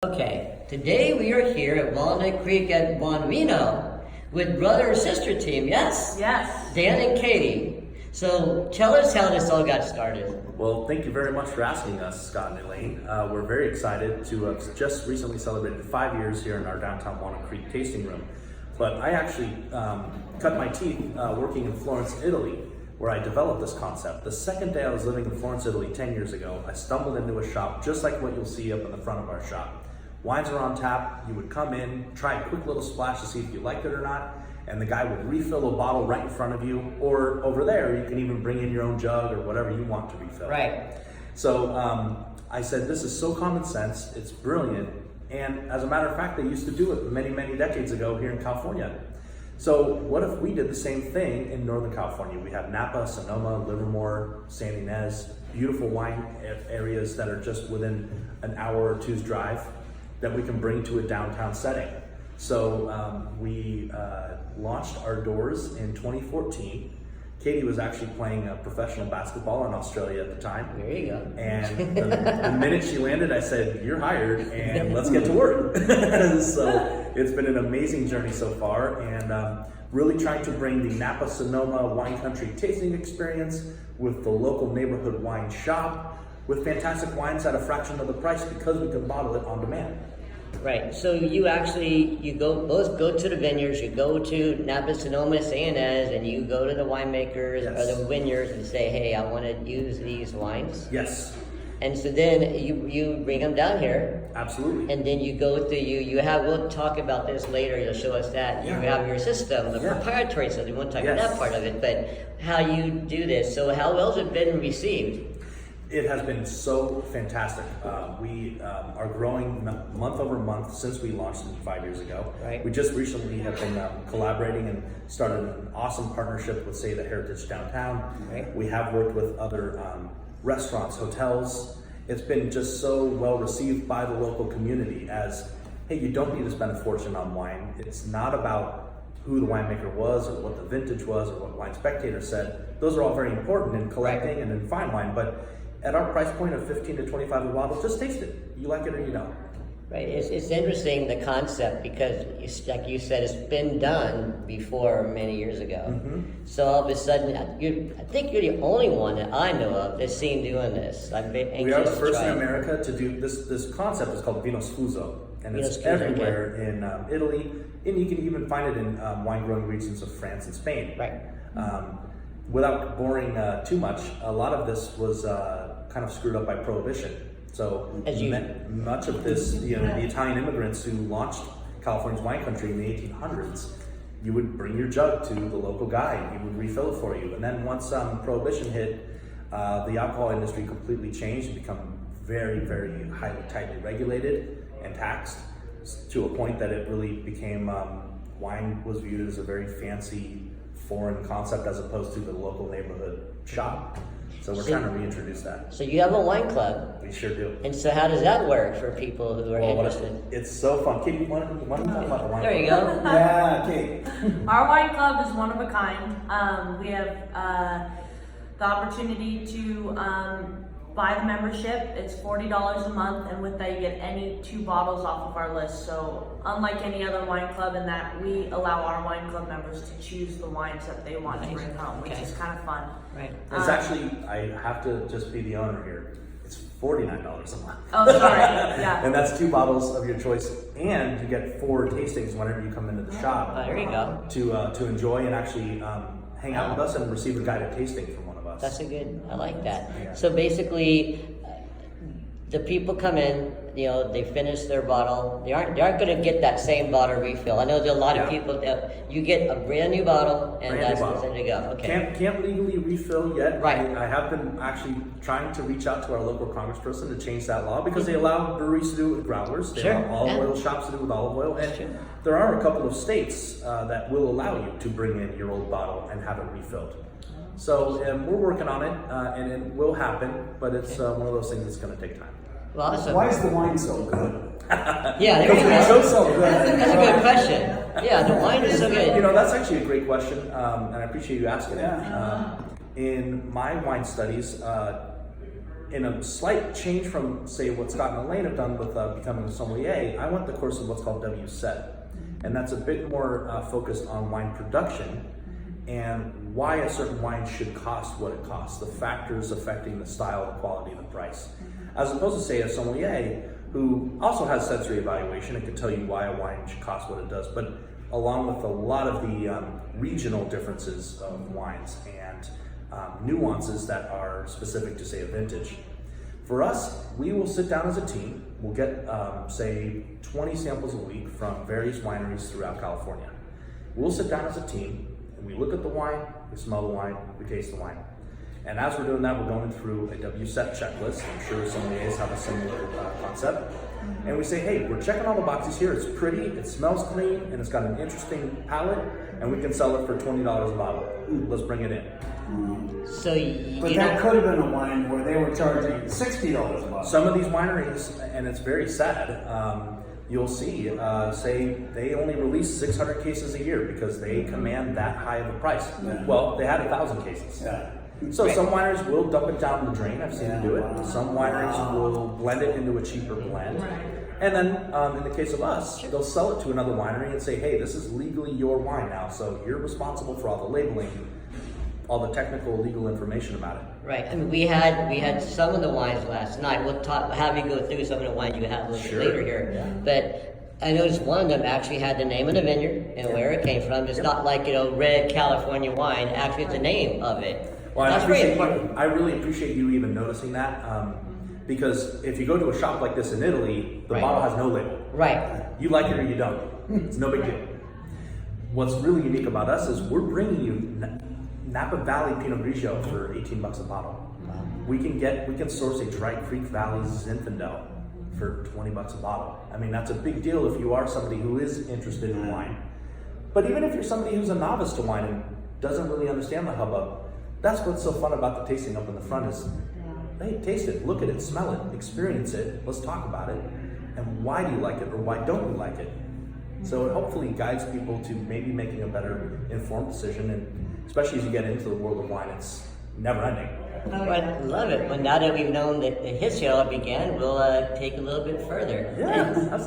Okay, today we are here at Walnut Creek at Buon Vino with brother and sister team, yes? Yes. Dan and Katie. So tell us how this all got started. Well, thank you very much for asking us, Scott and Elaine. We're very excited to have just recently celebrated 5 years here in our downtown Walnut Creek tasting room. But I actually cut my teeth working in Florence, Italy, where I developed this concept. The second day I was living in Florence, Italy 10 years ago, I stumbled into a shop just like what you'll see up in the front of our shop. Wines are on tap, you would come in, try a quick little splash to see if you liked it or not, and the guy would refill a bottle right in front of you, or over there, you can even bring in your own jug or whatever you want to refill. Right. So I said, this is so common sense, it's brilliant, and as a matter of fact, they used to do it many, many decades ago here in California. So what if we did the same thing in Northern California? We have Napa, Sonoma, Livermore, San Ynez, beautiful wine areas that are just within an hour or two's drive that we can bring to a downtown setting. So we launched our doors in 2014. Katie was actually playing professional basketball in Australia at the time. There you go. And the minute she landed, I said, "You're hired, and let's get to work." So it's been an amazing journey so far, and really trying to bring the Napa Sonoma wine country tasting experience with the local neighborhood wine shop, with fantastic wines at a fraction of the price because we can bottle it on demand. Right. So you both go to the vineyards, you go to Napa, Sonoma, San Ynez, and you go to the winemakers Yes. or the vineyards and say, hey, I want to use these wines. Yes, And so then you bring them down here. absolutely. And then you go through, we'll talk about this later, you'll show us that. You have your system, the proprietary system, we won't talk about that part of it, but how you do this. So how well has it been received? It has been so fantastic. We are growing month over month since we launched it 5 years ago. Right. We just recently have been collaborating and started an awesome partnership with, say, the Heritage Downtown. Right. We have worked with other restaurants, hotels. It's been just so well received by the local community as, hey, you don't need to spend a fortune on wine. It's not about who the winemaker was or what the vintage was or what Wine Spectator said. Those are all very important in collecting and in fine wine, but at our price point of $15 to $25 a bottle, just taste it. You like it or you don't. Right, it's interesting, the concept, because like you said, it's been done before many years ago. Mm-hmm. So all of a sudden, I think you're the only one that I know of that's seen doing this. I'm very anxious We are the to first try in it. America to do this. This concept is called Vino Sfuso, and Vino it's Sfuso, everywhere in Italy, and you can even find it in wine growing regions of France and Spain. Right. Without boring too much, a lot of this was kind of screwed up by Prohibition. So much of this, the Italian immigrants who launched California's wine country in the 1800s, you would bring your jug to the local guy, he would refill it for you. And then once Prohibition hit, the alcohol industry completely changed and become very, very highly, tightly regulated and taxed to a point that it really became, wine was viewed as a very fancy foreign concept as opposed to the local neighborhood shop. So we're trying to reintroduce that. So you have a wine club. We sure do. And so how does that work for people who are interested? It's so fun. Kate, you want to talk about the wine There you club? go. Yeah, Kate. Our wine club is one of a kind. We have the opportunity to buy the membership. It's $40 a month, and with that you get any 2 bottles off of our list. So unlike any other wine club in that we allow our wine club members to choose the wines that they want to bring home, which is kind of fun. Right. It's actually, I have to just be the owner here. It's $49 a month. Oh, sorry. Yeah. And that's 2 bottles of your choice, and you get 4 tastings whenever you come into the shop. There you go. To enjoy and actually hang out with us and receive a guided tasting from one of us. That's I like that. Yeah. So basically, the people come in, they finish their bottle. They aren't going to get that same bottle refill. I know there's a lot of people that you get a brand new bottle and that's ready to go. Okay. Can't legally refill yet. Right. I have been actually trying to reach out to our local congressperson to change that law because they allow breweries to do it with growlers. They allow olive oil shops to do it with olive oil. And there are a couple of states that will allow you to bring in your old bottle and have it refilled. So we're working on it, and it will happen, but it's one of those things that's going to take time. Well, awesome. Why is the wine so good? Yeah, there you go. So good. That's a good question. Yeah, the wine is so good. That's actually a great question, and I appreciate you asking it. In my wine studies, in a slight change from, say, what Scott and Elaine have done with becoming a sommelier, I went the course of what's called WSET. And that's a bit more focused on wine production and why a certain wine should cost what it costs, the factors affecting the style, the quality, and the price. As opposed to, say, a sommelier who also has sensory evaluation and can tell you why a wine should cost what it does, but along with a lot of the regional differences of wines and nuances that are specific to, say, a vintage. For us, we will sit down as a team. We'll get, say, 20 samples a week from various wineries throughout California. We'll sit down as a team and we look at the wine, we smell the wine, we taste the wine. And as we're doing that, we're going through a WSET checklist. I'm sure sommeliers have a similar concept. And we say, hey, we're checking all the boxes here. It's pretty, it smells clean, and it's got an interesting palate, and we can sell it for $20 a bottle. Let's bring it in. So But that could have been a wine where they were charging $60 a bottle. Some of these wineries, and it's very sad, you'll see, say they only release 600 cases a year because they command that high of a price. Yeah. Well, they had 1,000 cases. Yeah. So some wineries will dump it down the drain. I've seen them do it. Some wineries will blend it into a cheaper blend. And then in the case of us, they'll sell it to another winery and say, hey, this is legally your wine now, so you're responsible for all the labeling, all the technical legal information about it. Right. I mean, we had some of the wines last night. We'll have you go through some of the wines you have a little bit later here. Yeah. But I noticed one of them actually had the name of the vineyard and where it came from. It's not like, red California wine. Actually, it's the name of it. Well, That's very important. I really appreciate you even noticing that, because if you go to a shop like this in Italy, the Right. bottle has no label. Right. You like it or you don't. It's no big deal. What's really unique about us is we're bringing you Napa Valley Pinot Grigio for $18 a bottle. Wow. We can source a Dry Creek Valley Zinfandel for $20 a bottle. I mean, that's a big deal if you are somebody who is interested in wine. But even if you're somebody who's a novice to wine and doesn't really understand the hubbub, that's what's so fun about the tasting up in the front is, hey, taste it, look at it, smell it, experience it, let's talk about it, and why do you like it or why don't you like it? So it hopefully guides people to maybe making a better informed decision, and especially as you get into the world of wine, it's never ending. Oh, I love it. Well, now that we've known that the history of it began, we'll take a little bit further. Yeah, that's